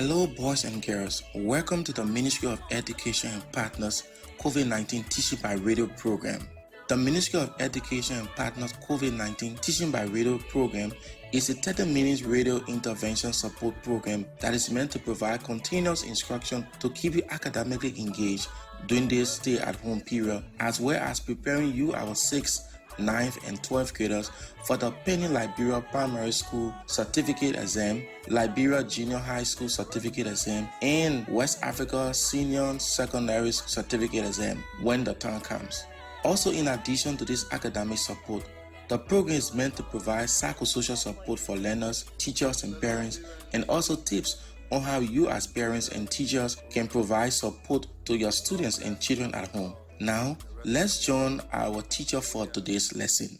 Hello, boys and girls. Welcome to the Ministry of Education and Partners COVID-19 Teaching by Radio program. The Ministry of Education and Partners COVID-19 Teaching by Radio program is a 30-minute radio intervention support program that is meant to provide continuous instruction to keep you academically engaged during this stay-at-home period, as well as preparing you, our 6th, 9th, and 12th graders for the pending Liberia Primary School Certificate Exam, Liberia Junior High School Certificate Exam, and West Africa Senior Secondary Certificate Exam when the time comes. Also, in addition to this academic support, the program is meant to provide psychosocial support for learners, teachers, and parents, and also tips on how you as parents and teachers can provide support to your students and children at home. Now, let's join our teacher for today's lesson.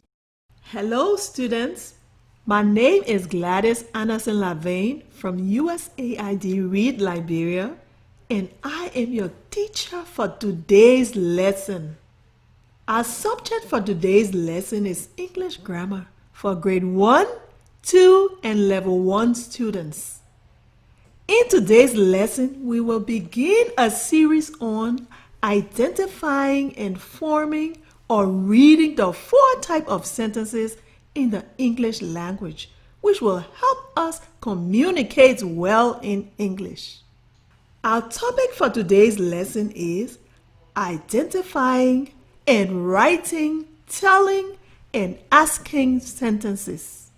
Hello, students. My name is Gladys Anderson Lavaine from USAID Read Liberia, and I am your teacher for today's lesson. Our subject for today's lesson is English grammar for grade 1, 2, and level 1 students. In today's lesson, we will begin a series on identifying and forming or reading the 4 types of sentences in the English language, which will help us communicate well in English. Our topic for today's lesson is identifying and writing, telling, and asking sentences.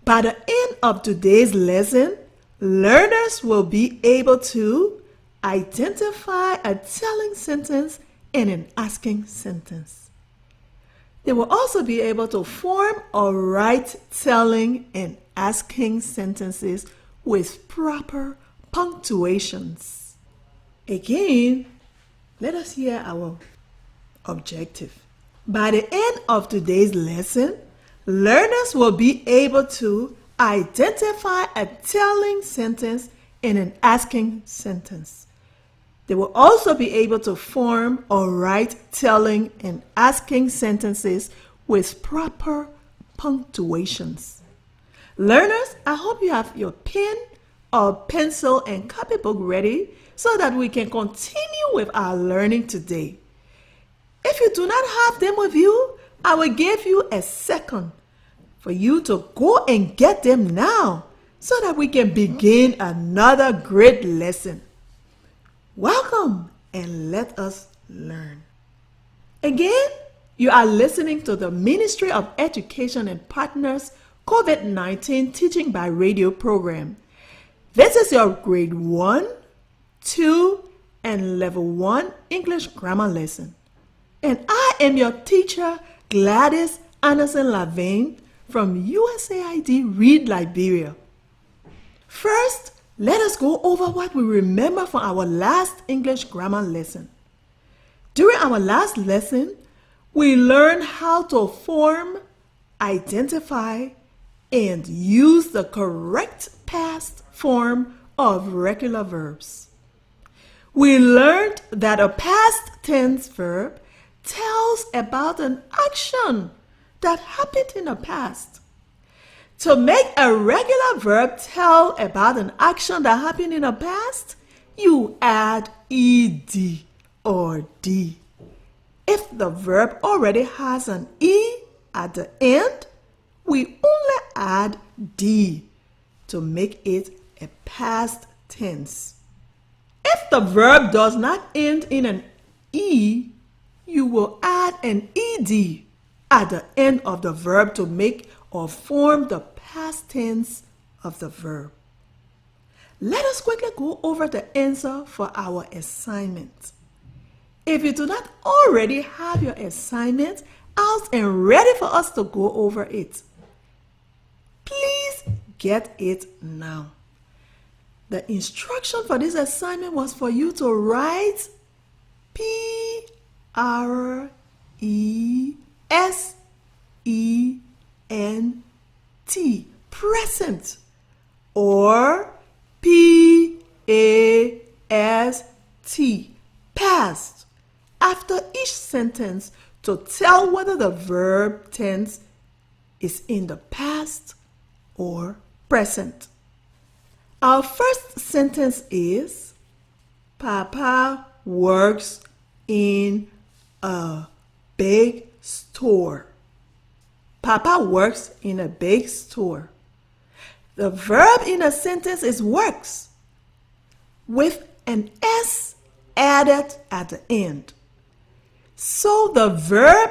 By the end of today's lesson, learners will be able to identify a telling sentence and an asking sentence. They will also be able to form or write telling and asking sentences with proper punctuations. Again, let us hear our objective. By the end of today's lesson, learners will be able to identify a telling sentence and an asking sentence. They will also be able to form or write telling and asking sentences with proper punctuations. Learners, I hope you have your pen or pencil and copybook ready so that we can continue with our learning today. If you do not have them with you, I will give you a second for you to go and get them now so that we can begin another great lesson. Welcome and let us learn. Again, you are listening to the Ministry of Education and Partners COVID-19 Teaching by Radio program. This is your grade 1, 2, and level 1 English grammar lesson. And I am your teacher, Gladys Anderson Lavaine from USAID Read Liberia. First, let us go over what we remember from our last English grammar lesson. During our last lesson, we learned how to form, identify, and use the correct past form of regular verbs. We learned that a past tense verb tells about an action that happened in the past. To make a regular verb tell about an action that happened in the past, you add ed or d. If the verb already has an e at the end, we only add d to make it a past tense. If the verb does not end in an e, you will add an ed at the end of the verb to make or form the past tense of the verb. Let us quickly go over the answer for our assignment. If you do not already have your assignment out and ready for us to go over it, please get it now. The instruction for this assignment was for you to write P-R-E-S-E-N-T, present, or P-A-S-T, past, after each sentence to tell whether the verb tense is in the past or present. Our first sentence is, Papa works in a big store. Papa works in a big store. The verb in the sentence is works, with an S added at the end. So the verb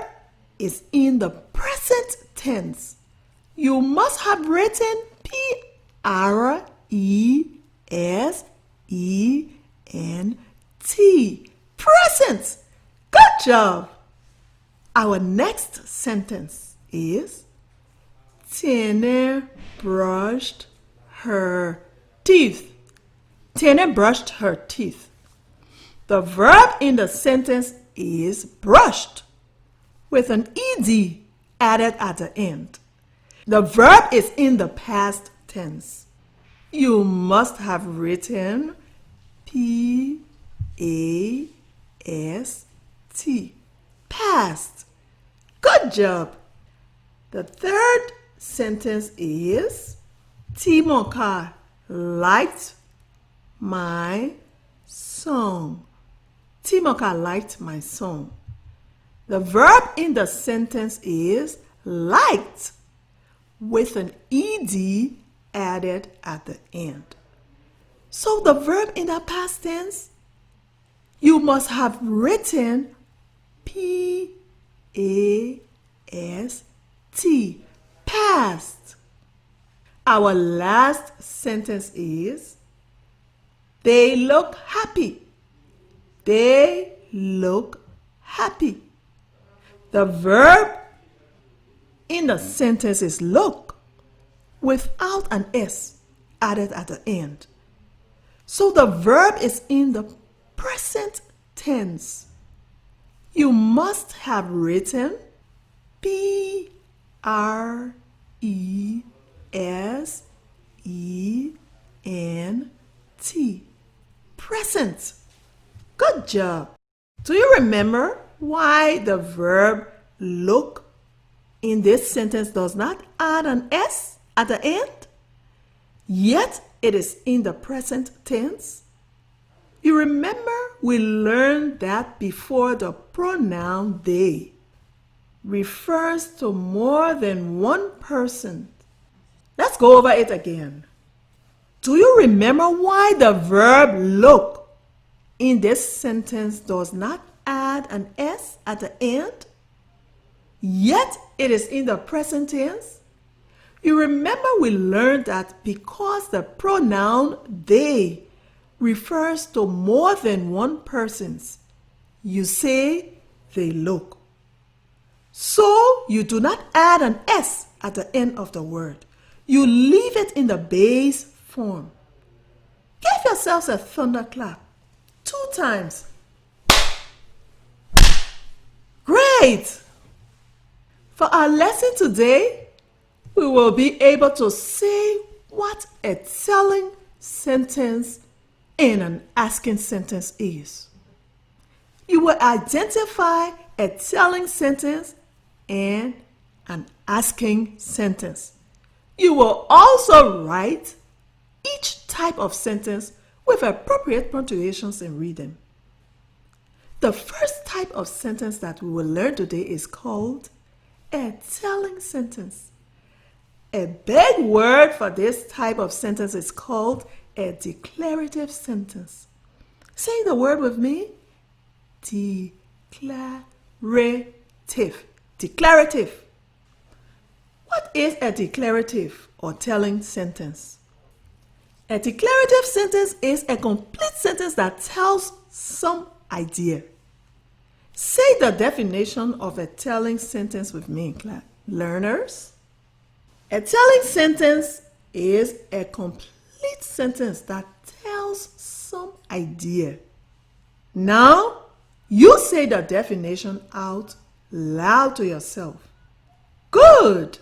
is in the present tense. You must have written P-R-E-S-E-N-T. Present. Good job. Our next sentence is, Tina brushed her teeth. Tina brushed her teeth. The verb in the sentence is brushed, with an ed added at the end. The verb is in the past tense. You must have written P-A-S-T. Past. Good job. The third sentence is, Timoka liked my song. Timoka liked my song. The verb in the sentence is liked, with an ed added at the end. So the verb in the past tense, you must have written P-A-S-T. Past. Our last sentence is, they look happy. They look happy. The verb in the sentence is look, without an S added at the end. So the verb is in the present tense. You must have written P-R-E-S-E-N-T. Present. Good job. Do you remember why the verb look in this sentence does not add an S at the end, yet it is in the present tense? You remember we learned that before the pronoun they refers to more than one person. Let's go over it again. Do you remember why the verb look in this sentence does not add an S at the end, yet it is in the present tense? You remember we learned that because the pronoun they refers to more than one person's, you say they look. So you do not add an S at the end of the word. You leave it in the base form. Give yourselves a thunderclap 2 times. Great! For our lesson today, we will be able to say what a telling sentence and an asking sentence is. You will identify a telling sentence and an asking sentence. You will also write each type of sentence with appropriate punctuations and rhythm. The first type of sentence that we will learn today is called a telling sentence. A big word for this type of sentence is called a declarative sentence. Say the word with me. Declarative. Declarative. What is a declarative or telling sentence? A declarative sentence is a complete sentence that tells some idea. Say the definition of a telling sentence with me, class. Learners. A telling sentence is a complete sentence that tells some idea. Now, you say the definition out loud to yourself. Good!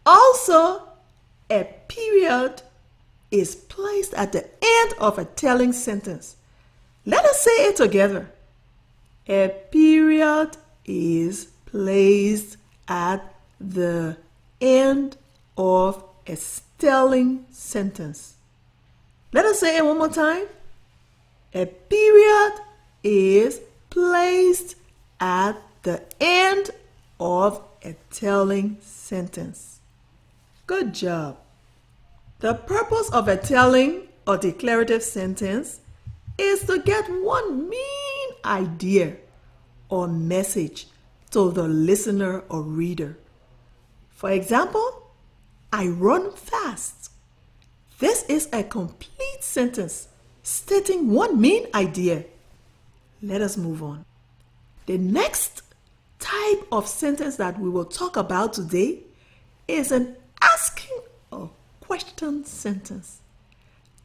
Also, a period is placed at the end of a telling sentence. Let us say it together. A period is placed at the end of a telling sentence. Let us say it one more time. A period is placed at the end of a telling sentence. Good job. The purpose of a telling or declarative sentence is to get one main idea or message to the listener or reader. For example, I run fast. This is a complete sentence stating one main idea. Let us move on. The next type of sentence that we will talk about today is an asking or question sentence.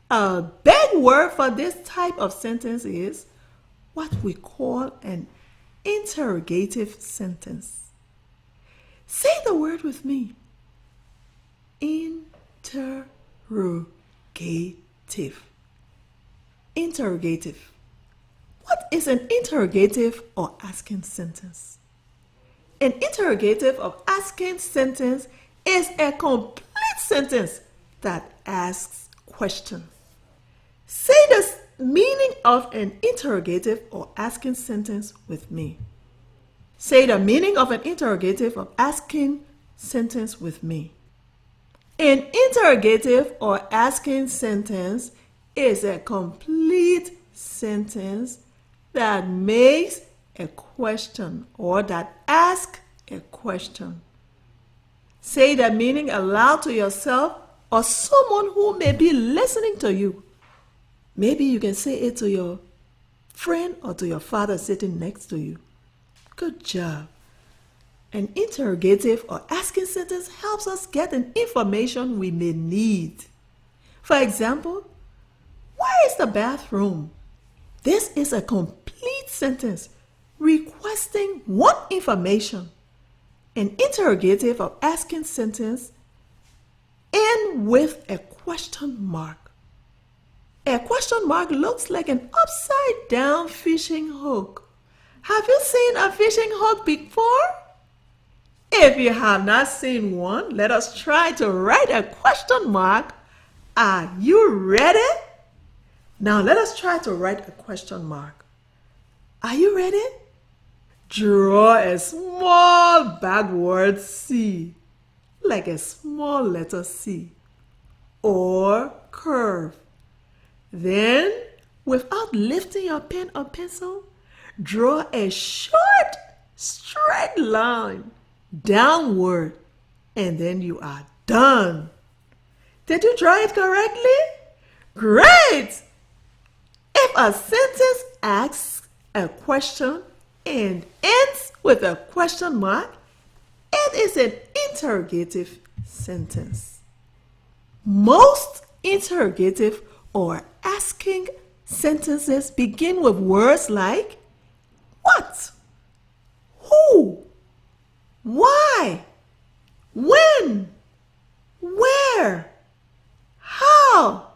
A big word for this type of sentence is what we call an interrogative sentence. Say the word with me. Interrogative. Interrogative. What is an interrogative or asking sentence? An interrogative or asking sentence is a complete sentence that asks questions. Say the meaning of an interrogative or asking sentence with me. Say the meaning of an interrogative or asking sentence with me. An interrogative or asking sentence is a complete sentence that makes a question or that asks a question. Say the meaning aloud to yourself or someone who may be listening to you. Maybe you can say it to your friend or to your father sitting next to you. Good job. An interrogative or asking sentence helps us get the information we may need. For example, where is the bathroom? This is a complete sentence requesting one information. An interrogative or asking sentence ends with a question mark. A question mark looks like an upside down fishing hook. Have you seen a fishing hook before? If you have not seen one, let us try to write a question mark. Are you ready? Now let us try to write a question mark. Are you ready? Draw a small backward C, like a small letter C, or curve. Then, without lifting your pen or pencil, draw a short, straight line downward, and then you are done. Did you draw it correctly? Great! If a sentence asks a question and ends with a question mark, it is an interrogative sentence. Most interrogative or asking sentences begin with words like what, who, why, when, where, how.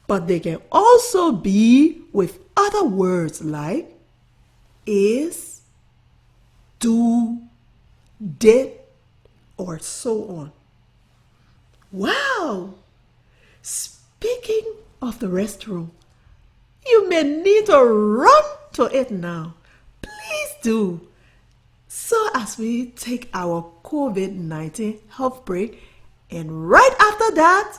But they can also be with other words like is, do, did, or so on. Wow! Speaking of the restroom, you may need to run to it now. Please do. So as we take our COVID-19 health break, and right after that,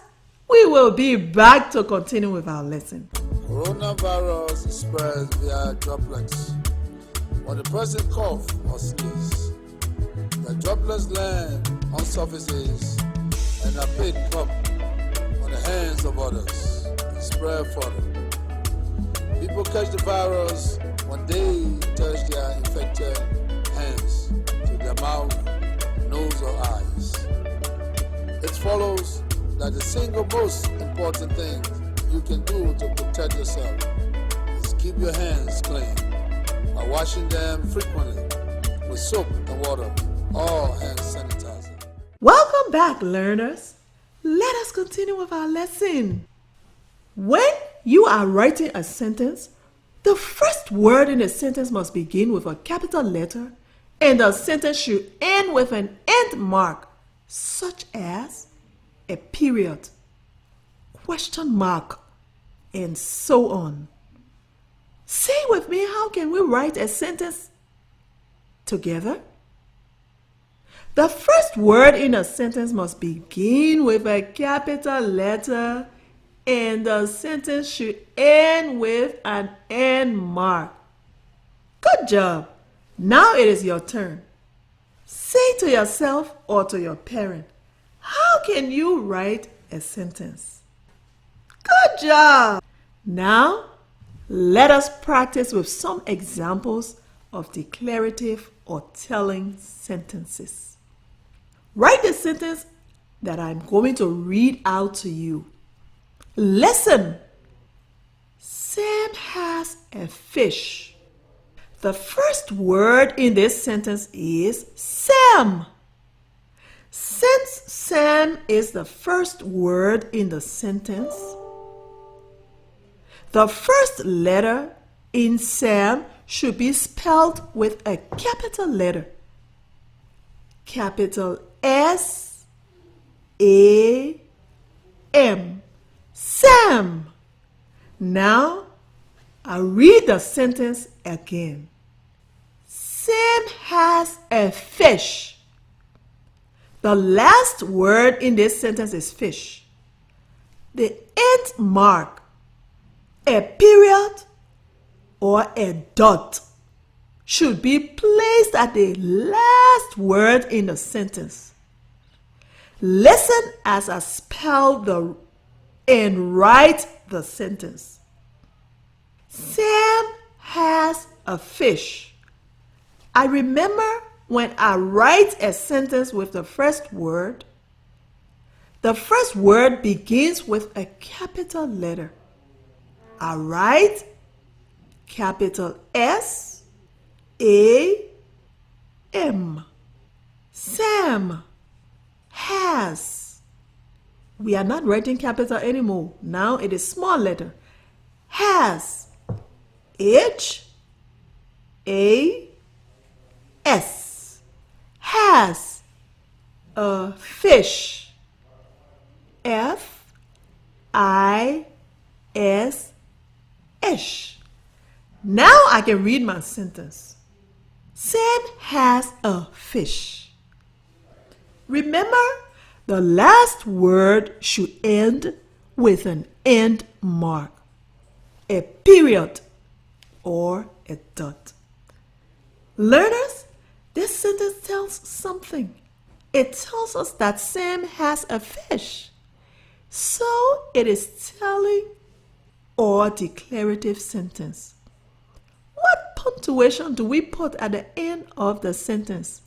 we will be back to continue with our lesson. Coronavirus spreads via droplets. When the person coughs or sneezes, the droplets land on surfaces and are picked up on the hands of others and spread further. People catch the virus when they touch their infected hands to their mouth, nose, or eyes. It follows that the single most important thing you can do to protect yourself is keep your hands clean by washing them frequently with soap and water or hand sanitizer. Welcome back, learners. Let us continue with our lesson. When you are writing a sentence, the first word in the sentence must begin with a capital letter, and the sentence should end with an end mark, such as a period, question mark, and so on. Say with me, how can we write a sentence together? The first word in a sentence must begin with a capital letter, and the sentence should end with an end mark. Good job. Now it is your turn. Say to yourself or to your parent, how can you write a sentence? Good job. Now, let us practice with some examples of declarative or telling sentences. Write the sentence that I'm going to read out to you. Listen. Sam has a fish. The first word in this sentence is Sam. Since Sam is the first word in the sentence, the first letter in Sam should be spelled with a capital letter. Capital S-A-M. Sam. Now, I'll read the sentence again. Sam has a fish. The last word in this sentence is fish. The end mark, a period or a dot, should be placed at the last word in the sentence. Listen as I spell and write the sentence. Sam has a fish. I remember when I write a sentence with the first word begins with a capital letter. I write capital S-A-M. Sam has. We are not writing capital anymore. Now it is small letter. Has. H-A-S. Has a fish. F-I-S-H. Now I can read my sentence. Sam has a fish. Remember, the last word should end with an end mark, a period, or a dot. Learners, this sentence tells something. It tells us that Sam has a fish. So it is telling or declarative sentence. What punctuation do we put at the end of the sentence?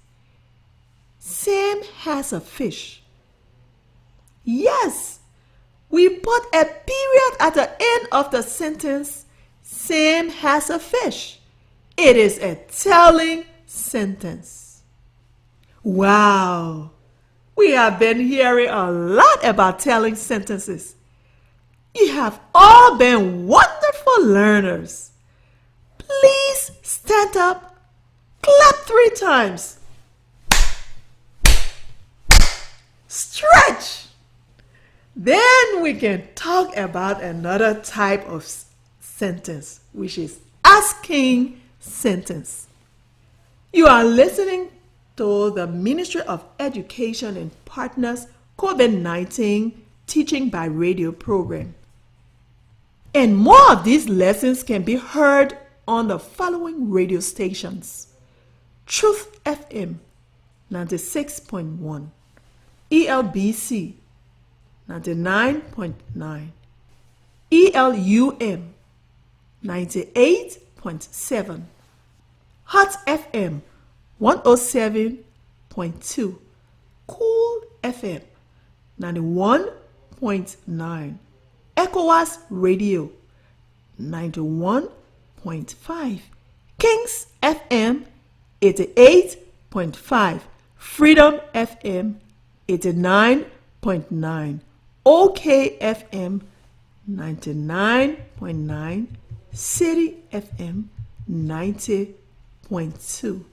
Sam has a fish. Yes, we put a period at the end of the sentence. Sam has a fish. It is a telling sentence. Wow, we have been hearing a lot about telling sentences. You have all been wonderful learners. Please stand up, clap 3 times. Stretch. Then we can talk about another type of sentence, which is asking sentence. You are listening to the Ministry of Education and Partners COVID-19 Teaching by Radio program. And more of these lessons can be heard on the following radio stations: Truth FM 96.1, ELBC 99.9, ELUM 98.7, Hot FM 107.2, Cool FM 91.9, ECOWAS Radio 91.5, Kings FM 88.5, Freedom FM 89.9, OK FM 99.9, City FM 90.2.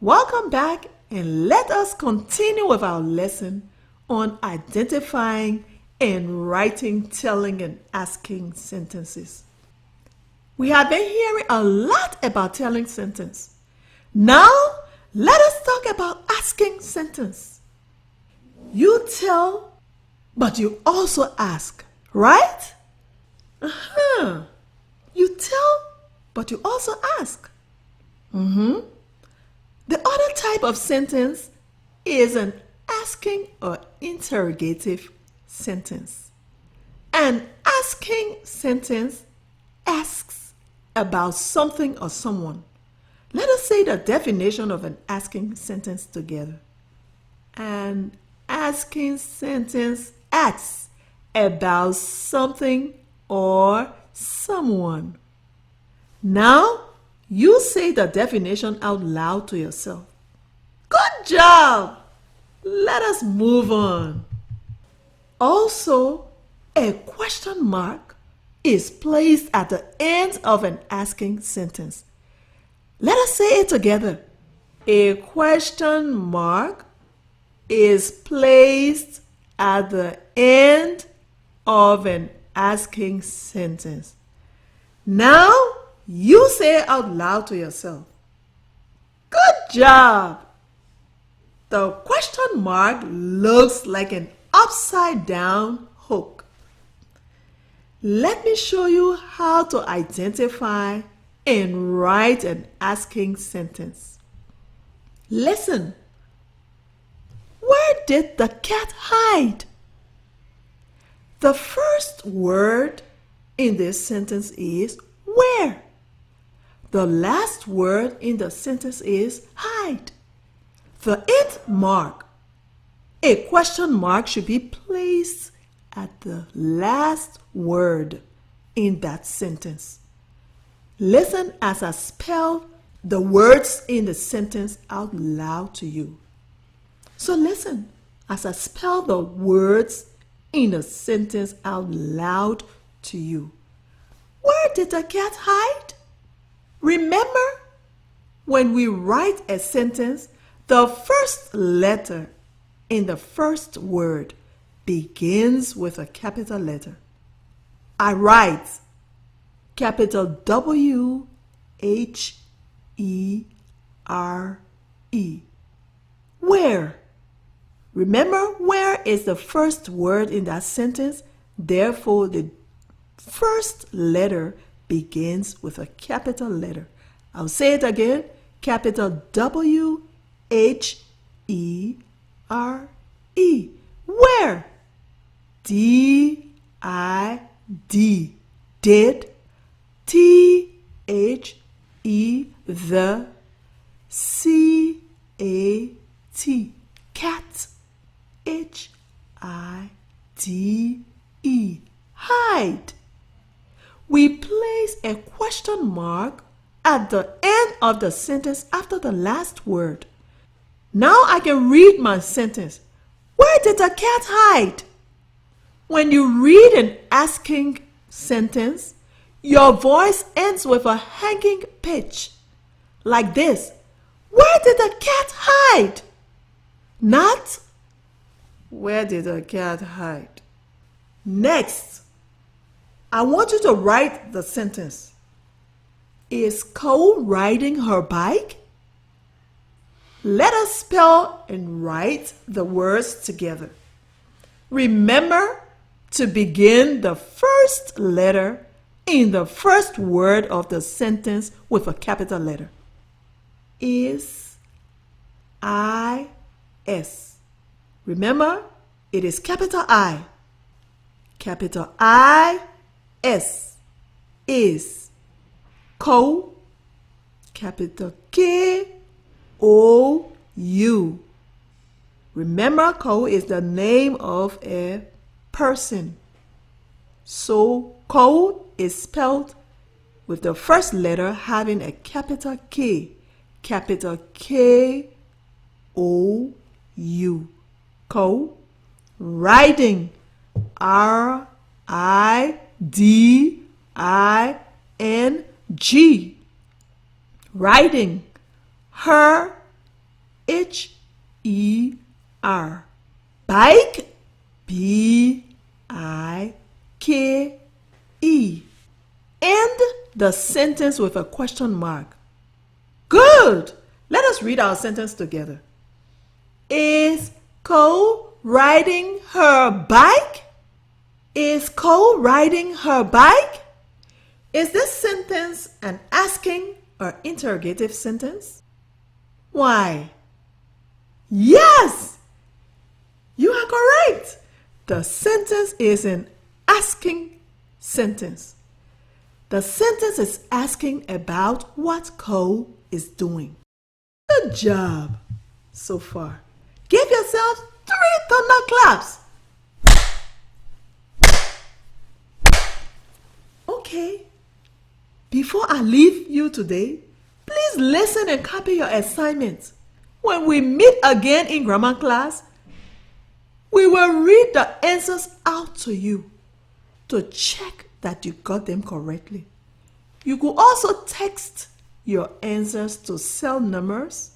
Welcome back, and let us continue with our lesson on identifying in writing, telling, and asking sentences. We have been hearing a lot about telling sentence. Now, let us talk about asking sentence. You tell, but you also ask, right? You tell, but you also ask. The other type of sentence is an asking or interrogative sentence. An asking sentence asks about something or someone. Let us say the definition of an asking sentence together. An asking sentence asks about something or someone. Now, you say the definition out loud to yourself. Good job! Let us move on. Also, a question mark is placed at the end of an asking sentence. Let us say it together. A question mark is placed at the end of an asking sentence. Now, you say it out loud to yourself. Good job! The question mark looks like an upside down hook. Let me show you how to identify and write an asking sentence. Listen. Where did the cat hide? The first word in this sentence is where. The last word in the sentence is hide. The end mark, a question mark, should be placed at the last word in that sentence. Listen as I spell the words in the sentence out loud to you. So listen as I spell the words in the sentence out loud to you. Where did the cat hide? Remember, when we write a sentence, the first letter in the first word begins with a capital letter. I write capital W-H-E-R-E. Where? Remember, where is the first word in that sentence? Therefore, the first letter begins with a capital letter. I'll say it again. Capital W-H-E-R-E. Where? D-I-D. Did. T-H-E. The. C-A-T. Cat. H-I-D-E. Hide. We place a question mark at the end of the sentence after the last word. Now I can read my sentence. Where did the cat hide? When you read an asking sentence, your voice ends with a hanging pitch, like this. Where did the cat hide? Not, where did the cat hide? Next, I want you to write the sentence. Is Cole riding her bike? Let us spell and write the words together. Remember to begin the first letter in the first word of the sentence with a capital letter. Is, I, S. Remember, it is capital I. Capital I, S. Is. Co. Capital K. O-U. Remember, Ko is the name of a person. So, Ko is spelled with the first letter having a capital K. Capital K-O-U. Ko. Riding. R-I-D-I-N-G. Riding. Her, H-E-R. Bike, B-I-K-E. the sentence with a question mark. Good! Let us read our sentence together. Is Cole riding her bike? Is Cole riding her bike? Is this sentence an asking or interrogative sentence? Why? Yes! You are correct. The sentence is an asking sentence. The sentence is asking about what Cole is doing. Good job so far. Give yourself 3 thunderclaps. Okay. Before I leave you today, please listen and copy your assignments. When we meet again in grammar class, we will read the answers out to you to check that you got them correctly. You could also text your answers to cell numbers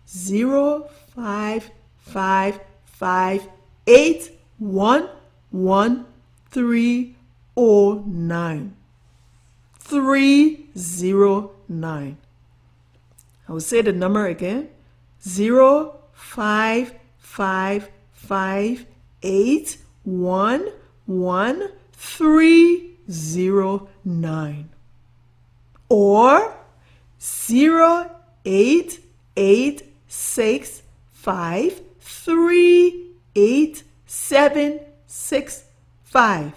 0555811309. 309. I will say the number again. 0555811309. Or 08865387765.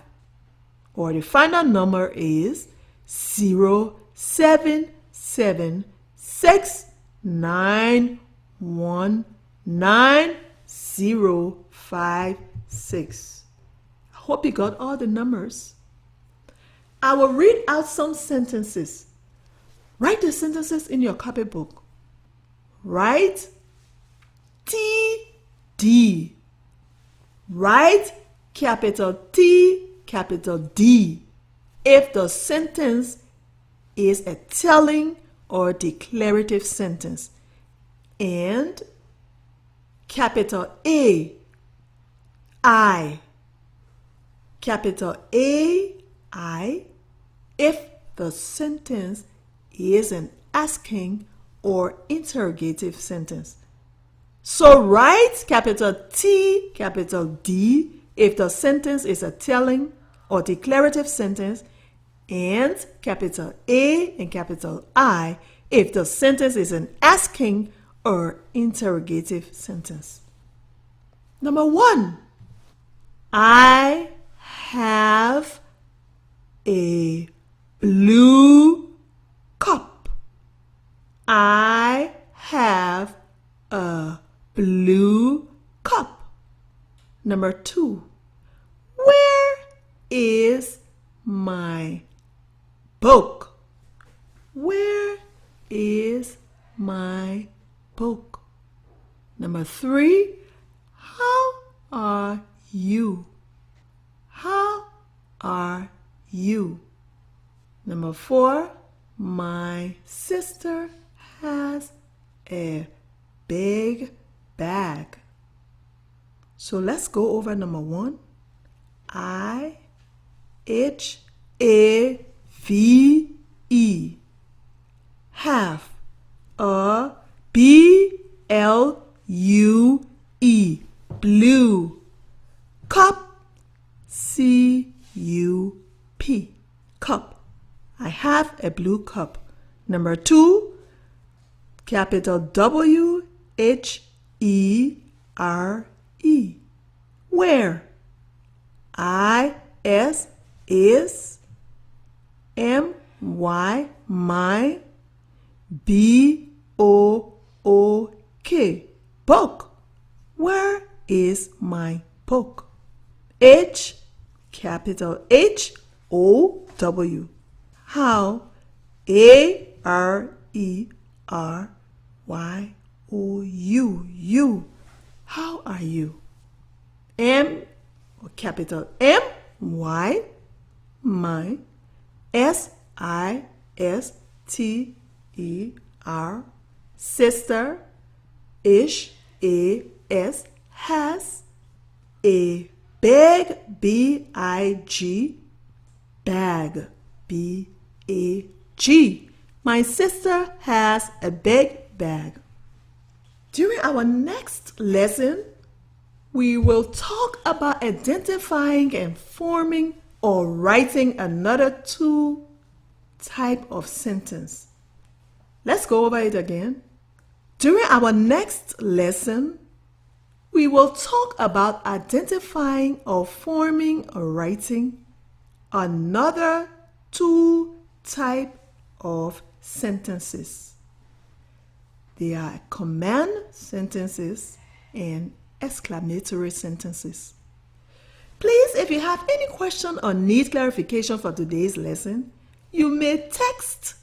Or the final number is 07769199056. I hope you got all the numbers. I will read out some sentences. Write the sentences in your copybook. Write TD. Write capital T, capital D if the sentence is a telling or declarative sentence. And capital A, I. Capital A, I if the sentence is an asking or interrogative sentence. So write capital T, capital D if the sentence is a telling or declarative sentence, and capital A and capital I if the sentence is an asking or interrogative sentence. Number 1, I have a blue cup. I have a blue cup. Number 2, where is my book? Where is my book? Number 3, how are you? How are you? Number 4, my sister has a big bag. So let's go over number 1. I-H-A-V-E. Have. B-L-U-E. Blue. Cup. C-U-P. Cup. I have a blue cup. Number 2, capital W-H-E-R-E. Where? I-S is. M-Y, my. B-O-O-K. Book. Where is my book? H, capital H-O-W. How? A-R-E-R-Y-O-U. You. How are you? M, capital M-Y, my. S-I-S-T-E-R, sister. Ish, A-S, has. A big, B-I-G, bag, B-A-G. bag. My sister has a big bag. During our next lesson, we will talk about identifying and forming or writing another two type of sentence. Let's go over it again. During our next lesson, we will talk about identifying or forming or writing another two type of sentences. They are command sentences and exclamatory sentences. Please, if you have any question or need clarification for today's lesson, you may text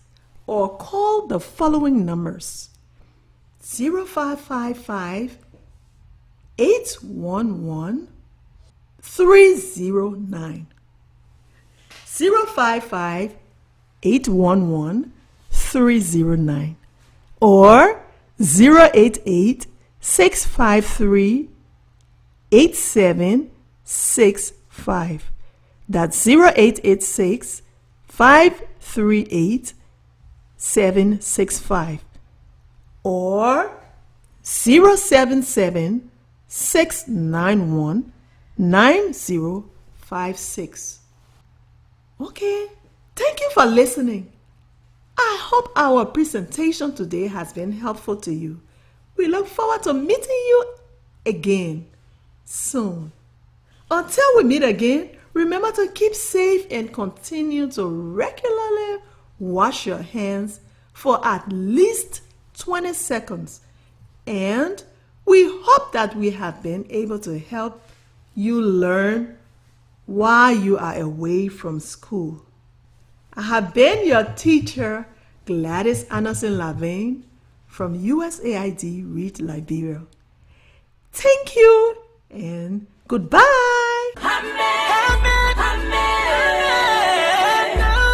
or call the following numbers: 0555 811 309. 055 811 309 or 088 653 8765. That's 0886 538 765 or 077 691 9056. Okay, thank you for listening. I hope our presentation today has been helpful to you. We look forward to meeting you again soon. Until we meet again, remember to keep safe and continue to regularly wash your hands for at least 20 seconds. And we hope that we have been able to help you learn while you are away from school. I have been your teacher, Gladys Anderson Lavane from USAID Read Liberia. Thank you and goodbye.